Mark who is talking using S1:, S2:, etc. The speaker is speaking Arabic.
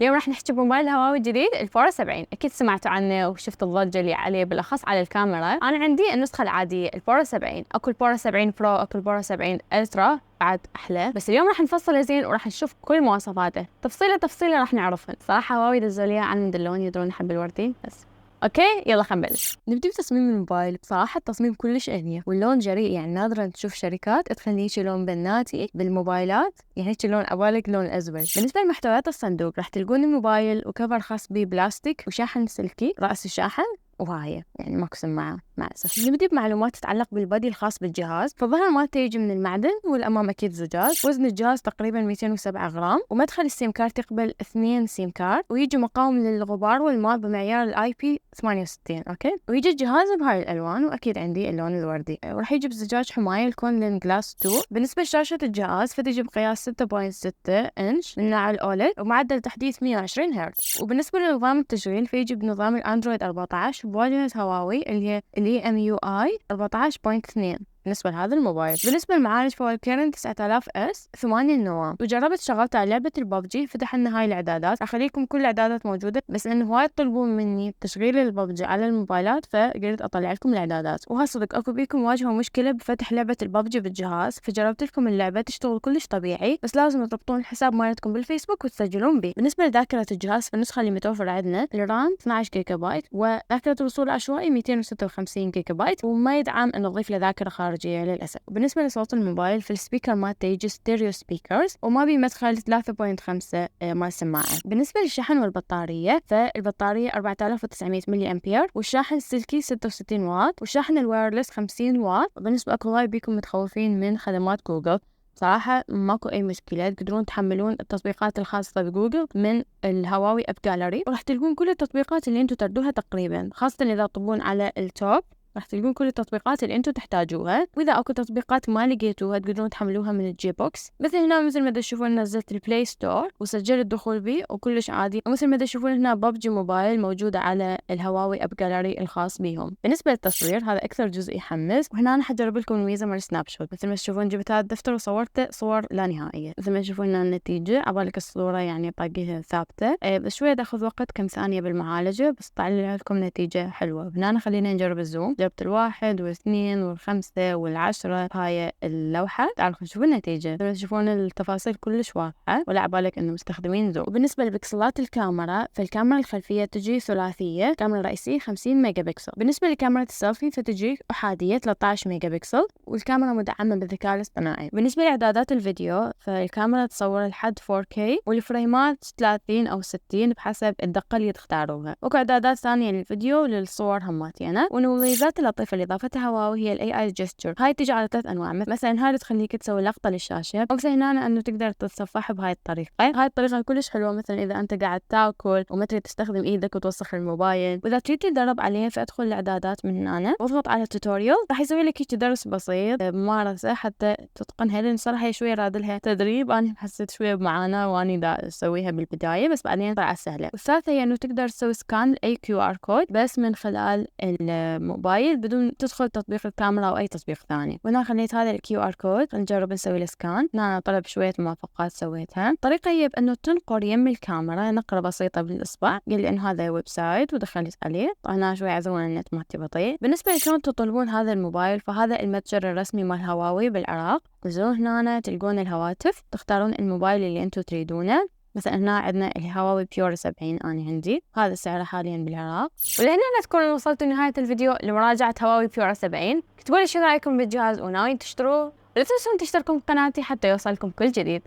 S1: اليوم راح نحكي بموبايل هواوي جديد الفورا 70. اكيد سمعتوا عنه وشفت الضجه اللي عليه بالاخص على الكاميرا. انا عندي النسخه العاديه الفورا 70، اكو الفورا 70 برو، اكو الفورا 70 الترا بعد احلى، بس اليوم راح نفصله زين وراح نشوف كل مواصفاته تفصيله راح نعرفها. صراحه هواوي دزوا لي عن مدلون يدرون حب الوردي بس. اوكي يلا خلينا نبلش. نبدي بتصميم الموبايل. بصراحه التصميم كلش انيق واللون جريء، يعني نادرا تشوف شركات تخلي هيك لون بناتي بالموبايلات، يعني هيك لون عبالك لون ازرق. بالنسبه لمحتويات الصندوق راح تلقون الموبايل وكفر خاص به بلاستيك وشاحن سلكي، راس الشاحن وهاي يعني ماكو سماعه مع الاسف. نبدي بمعلومات تتعلق بالبادي الخاص بالجهاز. فالظهر مالته يجي من المعدن والامام اكيد زجاج. وزن الجهاز تقريبا 207 غرام، ومدخل السيم كارت يقبل 2 سيم كارت، ويجي مقاوم للغبار والماء بمعيار الاي بي 68. اوكي، ويجي الجهاز بهاي الالوان، واكيد عندي اللون الوردي، وراح يجي بزجاج حمايه الكونلين جلاس 2. بالنسبه لشاشه الجهاز فتجي بقياس 6.6 انش من نوع الاولد ومعدل تحديث 120 هرتز. وبالنسبه لنظام التشغيل فيجي بنظام الاندرويد 14 بواجهه هواوي اللي هي MUI 14.2 بالنسبة لهذا الموبايل. بالنسبة للمعالج فهو الكيرن 9000S 8 نواه. وجربت شغلت على لعبة الببجي، فتح لنا هاي الإعدادات. أخليكم كل الإعدادات موجودة، بس إنه هواي يطلبون مني تشغيل الببجي على الموبايلات، فقلت أطلع لكم الإعدادات. وهالصدق أكو بيكم واجهوا مشكلة بفتح لعبة الببجي بالجهاز، فجربت لكم اللعبة تشتغل كلش طبيعي، بس لازم تربطون الحساب مالتكم بالفيسبوك وتسجلون به. بالنسبة لذاكرة الجهاز فالنسخة اللي متوفرة عندنا الرام 12 جيجا بايت، وذاكرة الوصول العشوائي 256 جيجا بايت، وما يدعم إنه نضيف له ذاكرة خارجية للأسف. وبالنسبة لصوت الموبايل فالسبيكر مالته يجي ستيريو سبيكرز، وما بي مدخل 3.5 مال سماعة. بالنسبة للشحن والبطارية فالبطارية 4900 ملي أمبير، والشاحن السلكي 66 واط، والشاحن الوايرلس 50 واط. وبالنسبة أكو هاي بيكم متخوفين من خدمات جوجل، صراحة ماكو أي مشكلة، تقدرون تحملون التطبيقات الخاصة بجوجل من الهواوي أب جاليري، وراح تلقون كل التطبيقات اللي انتو تردوها تقريبا، خاصة إذا تطبون على التوب راح تلقون كل التطبيقات اللي انتم تحتاجوها. واذا اكو تطبيقات ما لقيتوها تقدرون تحملوها من الجي بوكس. مثل هنا مثل ما تشوفون نزلت البلاي ستور وسجلت الدخول به وكلش عادي. ومثل ما تشوفون هنا ببجي موبايل موجوده على الهواوي اب جاليري الخاص بهم. بالنسبه للتصوير هذا اكثر جزء يحمس، وهنا انا حجرب لكم الميزه مال سناب شوت. مثل ما تشوفون جبت هذا الدفتر وصورته صور لا نهائيه. مثل ما تشوفون هنا النتيجه عبالك الصوره يعني باقيها ثابته، بس شويه تاخذ وقت كم ثانيه بالمعالجه، بس طلع لكم نتيجه حلوه. هنا خلينا نجرب الزوم. جربت 1 و2 و5 و10 هاي اللوحة. تعالوا نشوف النتيجة. تشوفون التفاصيل كلش واضحة ولا عبالك انه مستخدمين زوم. وبالنسبة لبكسلات الكاميرا فالكاميرا الخلفية تجي ثلاثية، الكاميرا الرئيسية 50 ميجا بكسل. بالنسبة لكاميرا السيلفي فتجي أحادية 13 ميجا بكسل، والكاميرا مدعمة بالذكاء الاصطناعي. بالنسبة لإعدادات الفيديو فالكاميرا تصور لحد 4K والفريمات 30 أو 60 بحسب الدقة اللي تختاروها. وكو إعدادات ثانية للفيديو للصور هماتينا. ومميزات اللطيفة اللي ضافتها هواوي هي الاي اي جيستشر. هاي تجي على 3 انواع، مثلا هاي تخليك تسوي لقطه للشاشه، ومثلا هنا انه تقدر تتصفح بهاي الطريقه. هاي الطريقه كلش حلوه، مثلا اذا انت قاعد تاكل وما تريد تستخدم ايدك وتوسخ الموبايل. واذا تريد تدرب عليه فادخل الاعدادات من هنا واضغط على توتوريال، راح يسوي لك هيك درس بسيط ممارسه حتى تتقنها، لان صراحه هي شويه رادلها تدريب. انا حسيت شويه بمعاناه واني دا اسويها بالبدايه، بس بعدين طلعت سهله. والثالثه هي انه تقدر تسوي سكان اي كيو ار كود بس من خلال الموبايل بدون تدخل تطبيق الكاميرا او اي تطبيق ثاني. وهنا خليت هذا الكيو ار كود نجرب نسوي السكان. هنا أنا طلب شويه موافقات سويتها. الطريقه هي بانه تنقر يم الكاميرا نقره بسيطه بالاصبع. قال لي انه هذا ويب سايت ودخلت عليه. طبعا شوي عذرون النت مالتي بطيء. بالنسبه لشلون تطلبون هذا الموبايل فهذا المتجر الرسمي مال هواوي بالعراق. تنزلون هنا تلقون الهواتف، تختارون الموبايل اللي انتم تريدونه. مثلا هنا عندنا الهواوي بيور 70 أنا عندي، هذا سعره حاليا بالعراق. ولهنا تكونوا وصلتوا لنهاية الفيديو لمراجعة هواوي بيور 70. اكتبوا لي شو رأيكم بالجهاز وناويين تشتروه، ولا تنسون تشتركوا بقناتي حتى يوصلكم كل جديد.